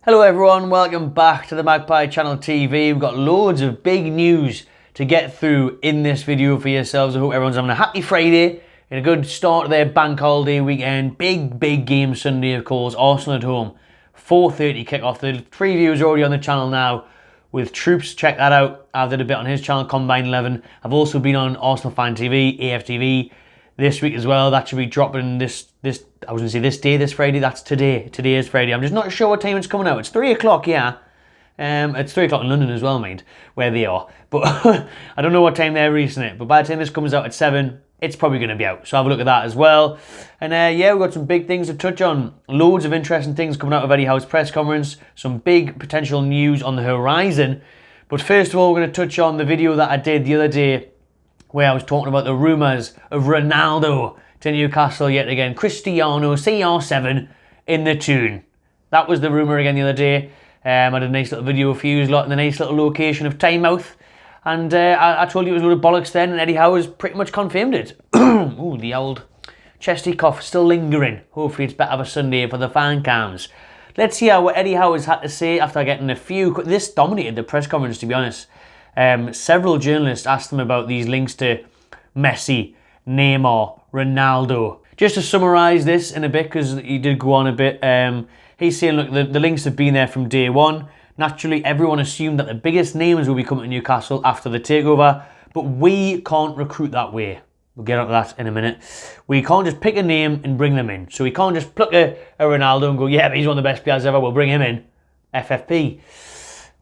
Hello everyone, welcome back to the Magpie Channel TV. We've got loads of big news to get through in this video for yourselves. I hope everyone's having a happy Friday and a good start to their bank holiday weekend. Big game Sunday, of course. Arsenal at home, 4:30 kick-off. The preview is already on the channel now with Troops. Check that out. I've did a bit on his channel, Combine 11. I've also been on Arsenal Fan TV, AFTV, this week as well. That should be dropping this I was going to say this day, this Friday. That's today. Today is Friday. I'm just not sure what time it's coming out. It's 3 o'clock, yeah. It's 3 o'clock in London as well, mind, where they are. But I don't know what time they're releasing it. But by the time this comes out at 7, it's probably going to be out. So have a look at that as well. And yeah, we've got some big things to touch on. Loads of interesting things coming out of Eddie Howe's press conference. Some big potential news on the horizon. But first of all, we're going to touch on the video that I did the other day where I was talking about the rumours of Ronaldo to Newcastle yet again. Cristiano, CR7 in the tune. That was the rumour again the other day. I had a nice little video for you lot in the nice little location of Tynemouth. And I told you it was a load of bollocks then, and Eddie Howe has pretty much confirmed it. Ooh, the old chesty cough still lingering. Hopefully it's better of a Sunday for the fan cams. Let's hear what Eddie Howe has had to say after getting a few... This dominated the press conference, to be honest. Several journalists asked him about these links to Messi, Neymar, Ronaldo. Just to summarise this in a bit, because he did go on a bit, he's saying, look, the links have been there from day one. Naturally, everyone assumed that the biggest names will be coming to Newcastle after the takeover, but we can't recruit that way. We'll get onto that in a minute. We can't just pick a name and bring them in. So we can't just pluck a Ronaldo and go, yeah, but he's one of the best players ever, we'll bring him in. FFP.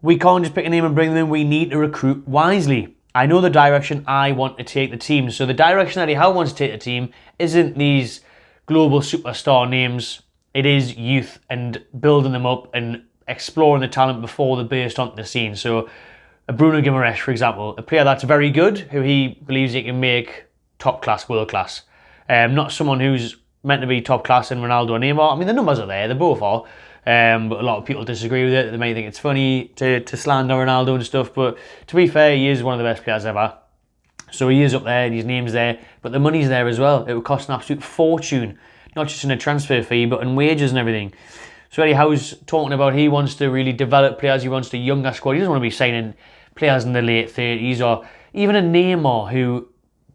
We can't just pick a name and bring them in. We need to recruit wisely. I know the direction I want to take the team. So the direction Eddie Howe wants to take the team isn't these global superstar names. It is youth and building them up and exploring the talent before they burst onto the scene. So a Bruno Guimaraes, for example, a player that's very good, who he believes he can make top class, world class. Not someone who's meant to be top class in Ronaldo or Neymar. I mean, the numbers are there, they both are. But a lot of people disagree with it. They may think it's funny to slander Ronaldo and stuff, but to be fair, he is one of the best players ever. So he is up there and his name's there, but the money's there as well. It would cost an absolute fortune, not just in a transfer fee, but in wages and everything. So Eddie Howe's talking about he wants to really develop players, he wants the younger squad. He doesn't want to be signing players in the late 30s or even a Neymar who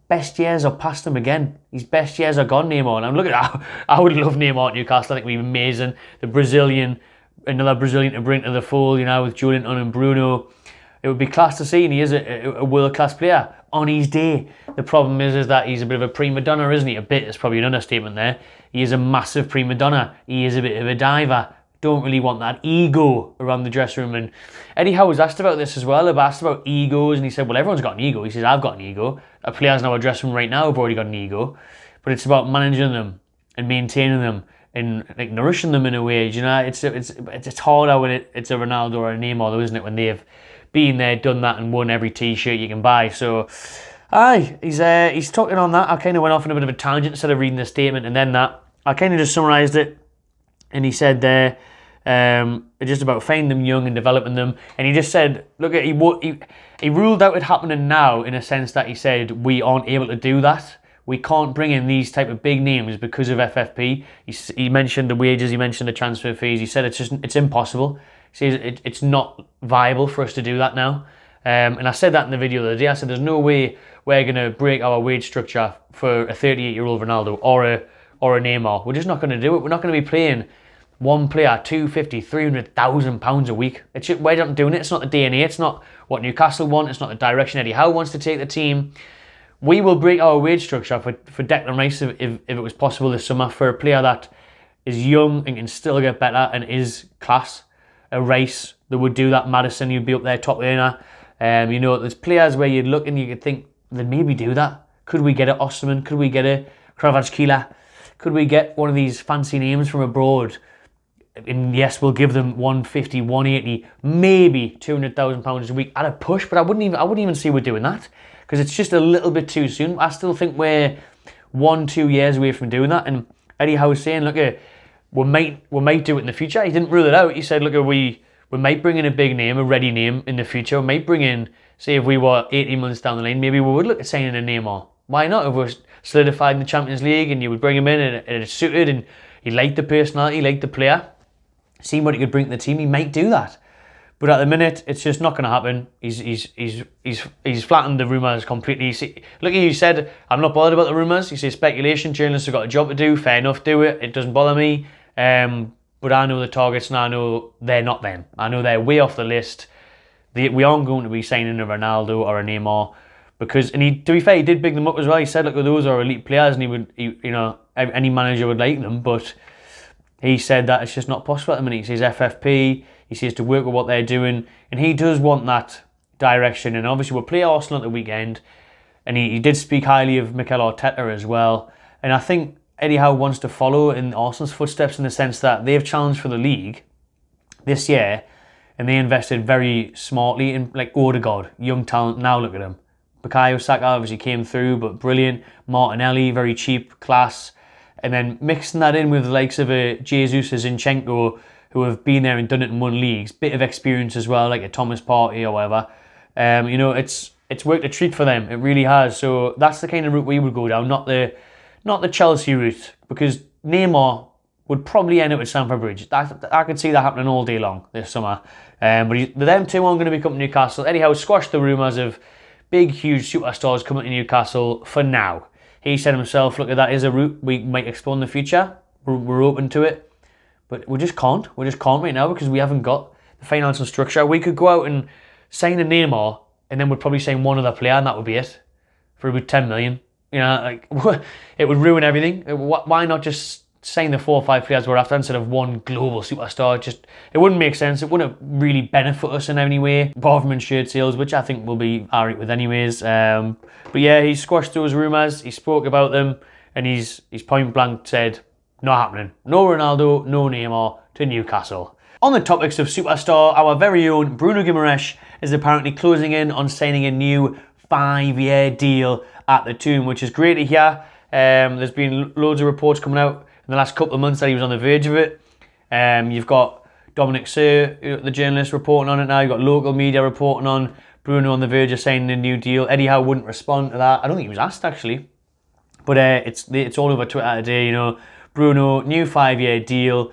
best years are past him again. His best years are gone, Neymar. And I'm looking at I would love Neymar at Newcastle. I think it would be amazing. The Brazilian, another Brazilian to bring to the fold, you know, with Julian and Bruno. It would be class to see, and he is a world-class player on his day. The problem is that he's a bit of a prima donna, isn't he? A bit, it's probably an understatement there. He is a massive prima donna. He is a bit of a diver. Don't really want that ego around the dressing room. And Eddie Howe was asked about this as well. I've asked about egos, and he said, well, everyone's got an ego. He says, I've got an ego. Players in our dressing room right now have already got an ego. But it's about managing them and maintaining them and like nourishing them in a way. You know, it's harder when it's a Ronaldo or a Neymar, though, isn't it? When they've been there, done that, and won every T-shirt you can buy. So, aye, he's talking on that. I kind of went off on a bit of a tangent instead of reading the statement and then that. I kind of just summarised it. And he said there, just about finding them young and developing them. And he just said, look, he ruled out it happening now in a sense that he said we aren't able to do that. We can't bring in these type of big names because of FFP. He mentioned the wages, he mentioned the transfer fees. He said it's impossible. He says it's not viable for us to do that now. And I said that in the video the other day. I said there's no way we're going to break our wage structure for a 38-year-old Ronaldo or a Neymar. We're just not going to do it. We're not going to be playing one player 250, 300,000 pounds a week. We're not doing it. It's not the DNA. It's not what Newcastle want. It's not the direction Eddie Howe wants to take the team. We will break our wage structure for Declan Rice if it was possible this summer for a player that is young and can still get better and is class. A Rice that would do that. Maddison, you'd be up there top earner. You know, there's players where you'd look and you could think they'd maybe do that. Could we get a Osterman? Could we get a Kvaratskhelia? Could we get one of these fancy names from abroad? And yes, we'll give them 150, 180, maybe 200,000 pounds a week at a push. But I wouldn't even see we're doing that because it's just a little bit too soon. I still think we're 1-2 years away from doing that. And Eddie Howe was saying, look, we might do it in the future. He didn't rule it out. He said, look, we might bring in a big name, a ready name in the future. We might bring in, say, if we were 18 months down the line, maybe we would look at signing a Neymar. Why not? If we're solidified in the Champions League and you would bring him in and it suited and he liked the personality, he liked the player. seeing what he could bring to the team, he might do that. But at the minute, it's just not going to happen. He's flattened the rumours completely. Look, you said, I'm not bothered about the rumours. You say speculation, journalists have got a job to do. Fair enough, do it. It doesn't bother me. But I know the targets and I know they're not them. I know they're way off the list. We aren't going to be signing a Ronaldo or a Neymar. Because, and to be fair, he did big them up as well. He said, look, those are elite players and any manager would like them. But he said that it's just not possible at the minute. He says FFP. He says to work with what they're doing, and he does want that direction. And obviously, we'll play Arsenal at the weekend, and he did speak highly of Mikel Arteta as well. And I think Eddie Howe wants to follow in Arsenal's footsteps in the sense that they've challenged for the league this year, and they invested very smartly in like Odegaard, young talent. Now look at him. Bukayo Saka obviously came through, but brilliant. Martinelli, very cheap, class. And then mixing that in with the likes of Jesus, Zinchenko, who have been there and done it in one leagues, bit of experience as well, like a Thomas Partey or whatever. It's worked a treat for them. It really has. So that's the kind of route we would go down, not the Chelsea route, because Neymar would probably end up at Stamford Bridge. I could see that happening all day long this summer. But them two aren't going to be coming to Newcastle. Anyhow, squashed the rumours of big, huge superstars coming to Newcastle for now. He said himself, look, that is a route we might explore in the future. We're open to it. But we just can't. We just can't right now because we haven't got the financial structure. We could go out and sign a Neymar and then we'd probably sign one other player and that would be it for about 10 million. You know, like it would ruin everything. Why not just sign the 4 or 5 players we're after instead of one global superstar? It wouldn't make sense. It wouldn't really benefit us in any way, apart from in shirt sales, which I think we'll be alright with anyways. But yeah, he squashed those rumours. He spoke about them and he's point blank said, not happening. No Ronaldo, no Neymar to Newcastle. On the topics of superstar, our very own Bruno Guimaraes is apparently closing in on signing a new 5-year deal at the Tomb, which is great to hear. There's been loads of reports coming out in the last couple of months that he was on the verge of it. You've got Dominic Sir, the journalist, reporting on it now. You've got local media reporting on Bruno on the verge of signing a new deal. Eddie Howe wouldn't respond to that. I don't think he was asked, actually. But it's all over Twitter today, you know. Bruno, new 5-year deal,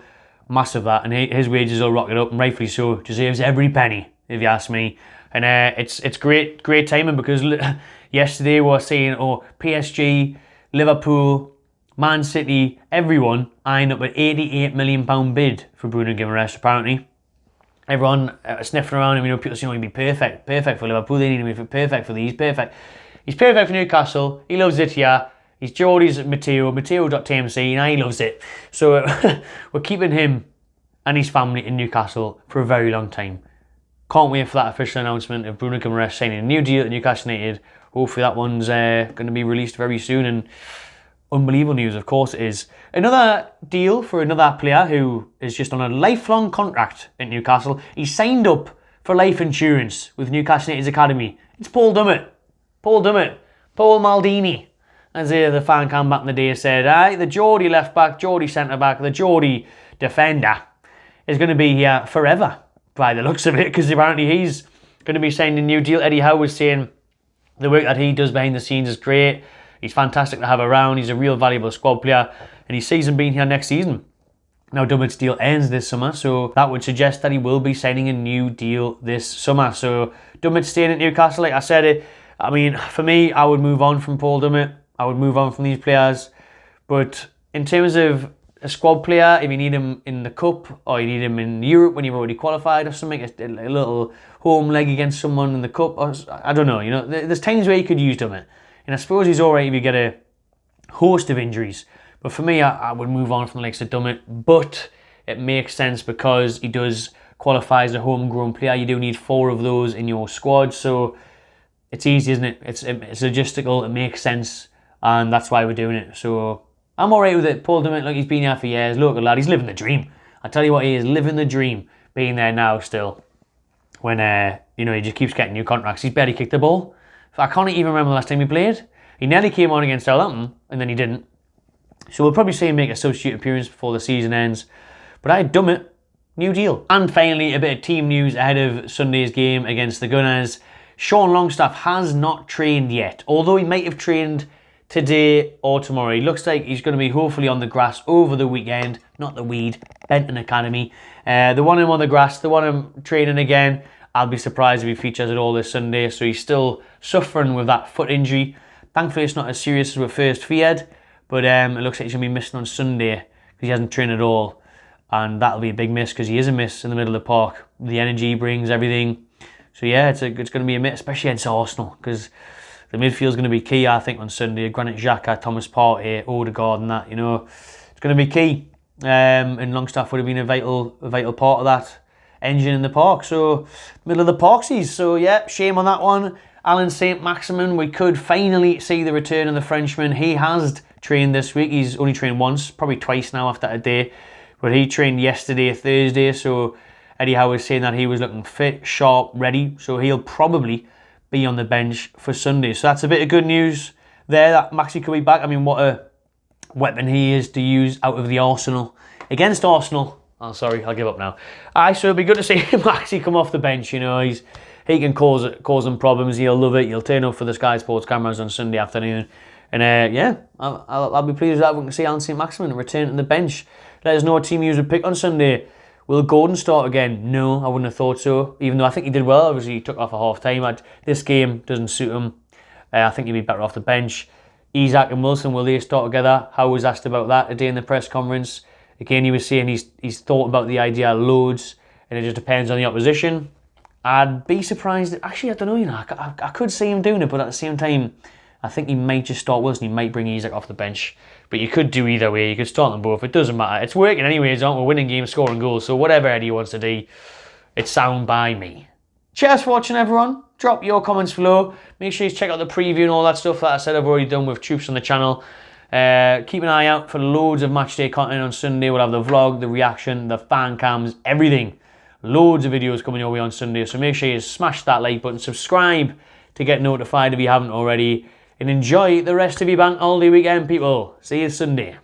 massive that, and his wages will rocket up, and rightfully so. Deserves every penny, if you ask me. And it's great timing because yesterday we were seeing PSG, Liverpool, Man City, everyone eyeing up an £88 million bid for Bruno Guimaraes. Apparently, everyone sniffing around him. You know, people saying he'd be perfect for Liverpool. They need him to be perfect for these. Perfect. He's perfect for Newcastle. He loves it here. He's Geordie's Matteo.tmc, and he loves it. So we're keeping him and his family in Newcastle for a very long time. Can't wait for that official announcement of Bruno Guimaraes signing a new deal at Newcastle United. Hopefully that one's going to be released very soon. And unbelievable news, of course it is. Another deal for another player who is just on a lifelong contract at Newcastle. He signed up for life insurance with Newcastle United's academy. It's Paul Dummett. Paul Maldini. As the fan cam back in the day said, the Geordie left back, Geordie centre back, the Geordie defender is going to be here forever by the looks of it, because apparently he's going to be signing a new deal. Eddie Howe was saying the work that he does behind the scenes is great. He's fantastic to have around. He's a real valuable squad player, and he sees him being here next season. Now Dummett's deal ends this summer, so that would suggest that he will be signing a new deal this summer. So Dummett's staying at Newcastle, like I said. For me, I would move on from Paul Dummett. I would move on from these players. But in terms of a squad player, if you need him in the Cup or you need him in Europe when you've already qualified or something, a little home leg against someone in the Cup, or, I don't know. You know, there's times where you could use Dummett. And I suppose he's alright if you get a host of injuries. But for me, I would move on from the likes of Dummett. But it makes sense because he does qualify as a homegrown player. You do need 4 of those in your squad. So it's easy, isn't it? It's logistical. It makes sense. And that's why we're doing it. So I'm alright with it. Paul Dummett, look, he's been here for years. Local lad, he's living the dream. I tell you what, he is living the dream being there now still. When, he just keeps getting new contracts. He's barely kicked the ball. I can't even remember the last time he played. He nearly came on against Southampton, and then he didn't. So we'll probably see him make a substitute appearance before the season ends. But I Dummett, new deal. And finally, a bit of team news ahead of Sunday's game against the Gunners. Sean Longstaff has not trained yet, although he might have trained today or tomorrow. He looks like he's going to be hopefully on the grass over the weekend. not the weed, Benton Academy. The one him on the grass, the one him training again. I'll be surprised if he features at all this Sunday. So he's still suffering with that foot injury. Thankfully, it's not as serious as we first feared, but it looks like he's going to be missing on Sunday because he hasn't trained at all. And that'll be a big miss because he is a miss in the middle of the park. The energy he brings, everything. So yeah, it's going to be a miss, especially against Arsenal, because the midfield's going to be key, I think, on Sunday. Granit Xhaka, Thomas Partey, Odegaard and that, it's going to be key. And Longstaff would have been a vital part of that engine in the park. So, middle of the parksies. So yeah, shame on that one. Alan Saint-Maximin, we could finally see the return of the Frenchman. He has trained this week. He's only trained once, probably twice now after a day. But he trained yesterday, Thursday, so Eddie Howe was saying that he was looking fit, sharp, ready. So he'll probably be on the bench for Sunday. So that's a bit of good news there, that Maxi could be back. I mean, what a weapon he is to use out of the Arsenal. Against Arsenal. Oh, sorry, I'll give up now. So it'll be good to see Maxi come off the bench. He can cause them problems. He'll love it. He'll turn up for the Sky Sports cameras on Sunday afternoon. And yeah, I'll be pleased with that. We can see Alan Saint-Maximin return to the bench. Let us know what team you would pick on Sunday. Will Gordon start again? No, I wouldn't have thought so. Even though I think he did well. Obviously, he took off at half time. This game doesn't suit him. I think he'd be better off the bench. Isak and Wilson, will they start together? Howe was asked about that today in the press conference. Again, he was saying he's thought about the idea loads, and it just depends on the opposition. I'd be surprised. Actually, I don't know. I could see him doing it, but at the same time, I think he might just start Wilson. He might bring Isak off the bench. But you could do either way. You could start them both. It doesn't matter. It's working anyways, aren't we? Winning games, scoring goals. So whatever Eddie wants to do, it's sound by me. Cheers for watching, everyone. Drop your comments below. Make sure you check out the preview and all that stuff that I said I've already done with troops on the channel. Keep an eye out for loads of matchday content on Sunday. We'll have the vlog, the reaction, the fan cams, everything. Loads of videos coming your way on Sunday. So make sure you smash that like button. Subscribe to get notified if you haven't already. And enjoy the rest of your bank holiday weekend, people. See you Sunday.